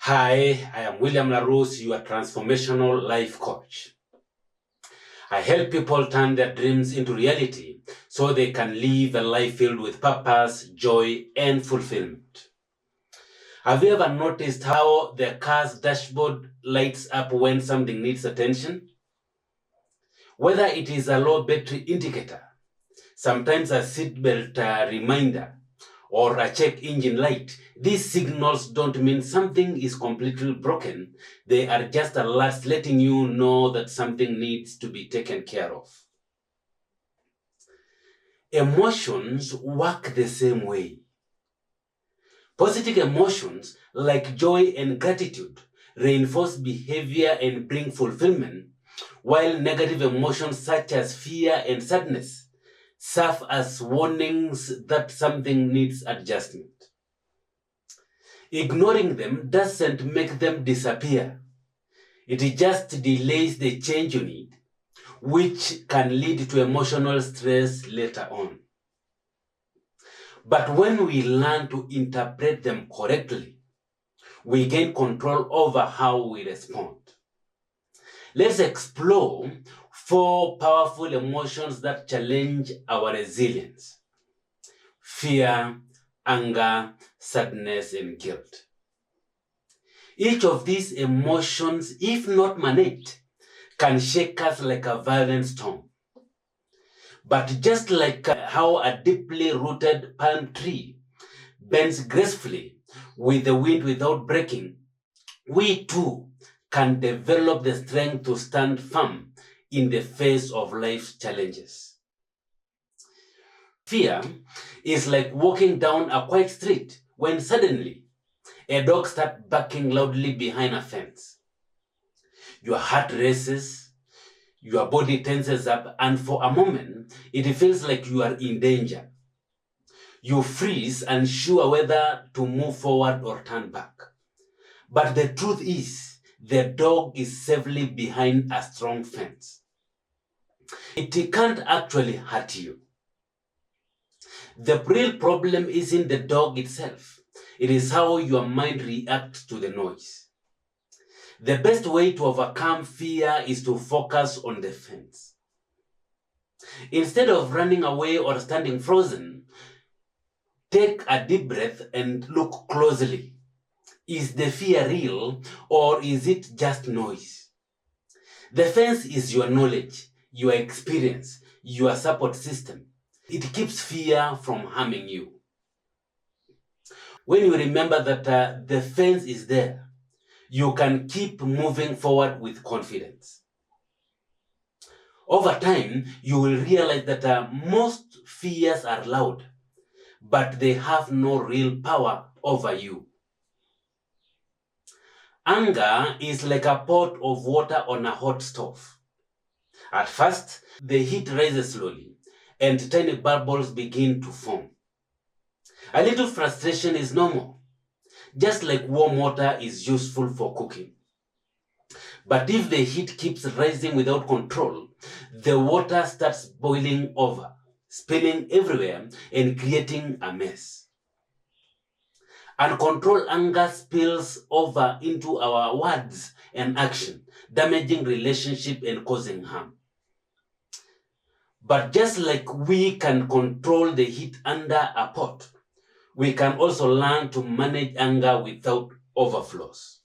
Hi, I am William LaRose, your transformational life coach. I help people turn their dreams into reality so they can live a life filled with purpose, joy, and fulfillment. Have you ever noticed how the car's dashboard lights up when something needs attention? Whether it is a low battery indicator, sometimes a seatbelt reminder, or a check engine light, these signals don't mean something is completely broken. They are just alerts letting you know that something needs to be taken care of. Emotions work the same way. Positive emotions like joy and gratitude reinforce behavior and bring fulfillment, while negative emotions such as fear and sadness serve as warnings that something needs adjustment. Ignoring them doesn't make them disappear. It just delays the change you need, which can lead to emotional stress later on. But when we learn to interpret them correctly, we gain control over how we respond. Let's explore 4 powerful emotions that challenge our resilience: fear, anger, sadness, and guilt. Each of these emotions, if not managed, can shake us like a violent storm. But just like how a deeply rooted palm tree bends gracefully with the wind without breaking, we too can develop the strength to stand firm in the face of life's challenges. Fear is like walking down a quiet street when suddenly a dog starts barking loudly behind a fence. Your heart races, your body tenses up, and for a moment, it feels like you are in danger. You freeze, unsure whether to move forward or turn back. But the truth is, the dog is safely behind a strong fence. It can't actually hurt you. The real problem isn't the dog itself. It is how your mind reacts to the noise. The best way to overcome fear is to focus on the fence. Instead of running away or standing frozen, take a deep breath and look closely. Is the fear real or is it just noise? The fence is your knowledge, your experience, your support system. It keeps fear from harming you. When you remember that the fence is there, you can keep moving forward with confidence. Over time, you will realize that most fears are loud, but they have no real power over you. Anger is like a pot of water on a hot stove. At first, the heat rises slowly, and tiny bubbles begin to form. A little frustration is normal, just like warm water is useful for cooking. But if the heat keeps rising without control, the water starts boiling over, spilling everywhere and creating a mess. Uncontrolled anger spills over into our words and action, damaging relationship and causing harm. But just like we can control the heat under a pot, we can also learn to manage anger without overflows.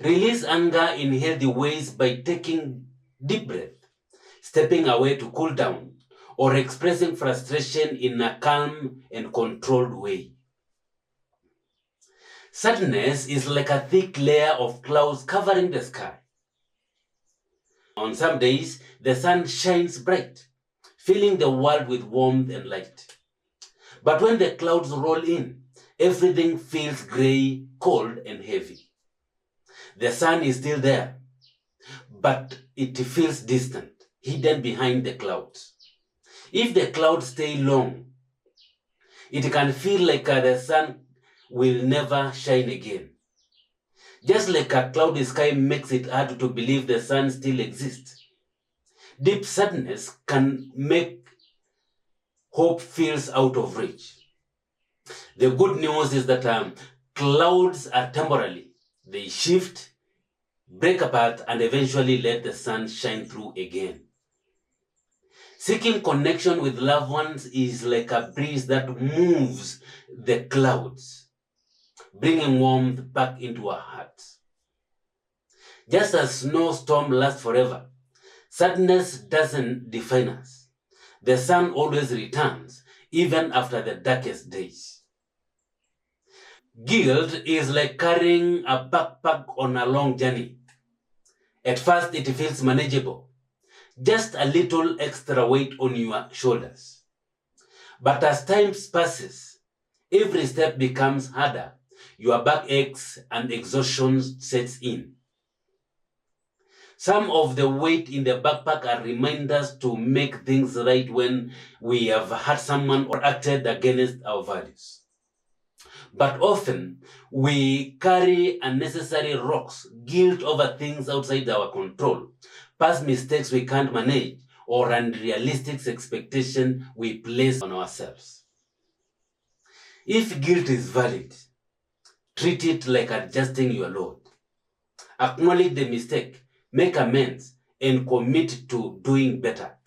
Release anger in healthy ways by taking deep breath, stepping away to cool down, or expressing frustration in a calm and controlled way. Sadness is like a thick layer of clouds covering the sky. On some days, the sun shines bright, filling the world with warmth and light. But when the clouds roll in, everything feels gray, cold, and heavy. The sun is still there, but it feels distant, hidden behind the clouds. If the clouds stay long, it can feel like the sun will never shine again. Just like a cloudy sky makes it hard to believe the sun still exists, deep sadness can make hope feels out of reach. The good news is that Clouds are temporary. They shift, break apart, and eventually let the sun shine through again. Seeking connection with loved ones is like a breeze that moves the clouds, bringing warmth back into our hearts. Just as snowstorm lasts forever, sadness doesn't define us. The sun always returns, even after the darkest days. Guilt is like carrying a backpack on a long journey. At first, it feels manageable, just a little extra weight on your shoulders. But as time passes, every step becomes harder. Your back aches and exhaustion sets in. Some of the weight in the backpack are reminders to make things right when we have hurt someone or acted against our values. But often, we carry unnecessary rocks, guilt over things outside our control, past mistakes we can't manage, or unrealistic expectation we place on ourselves. If guilt is valid, treat it like adjusting your load. Acknowledge the mistake, make amends, and commit to doing better,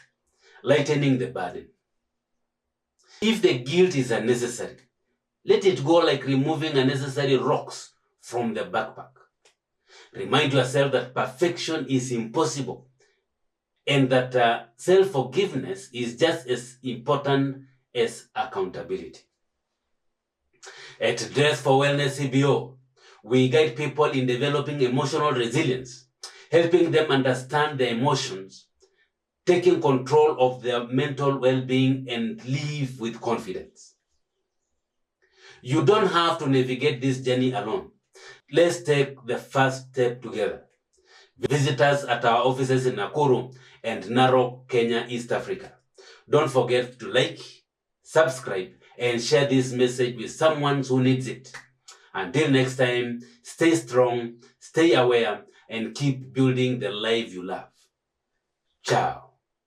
lightening the burden. If the guilt is unnecessary, let it go like removing unnecessary rocks from the backpack. Remind yourself that perfection is impossible and that self-forgiveness is just as important as accountability. At Dress for Wellness CBO, we guide people in developing emotional resilience, helping them understand their emotions, taking control of their mental well-being, and live with confidence. You don't have to navigate this journey alone. Let's take the first step together. Visit us at our offices in Nakuru and Narok, Kenya, East Africa. Don't forget to like, subscribe, and share this message with someone who needs it. Until next time, stay strong, stay aware, and keep building the life you love. Ciao.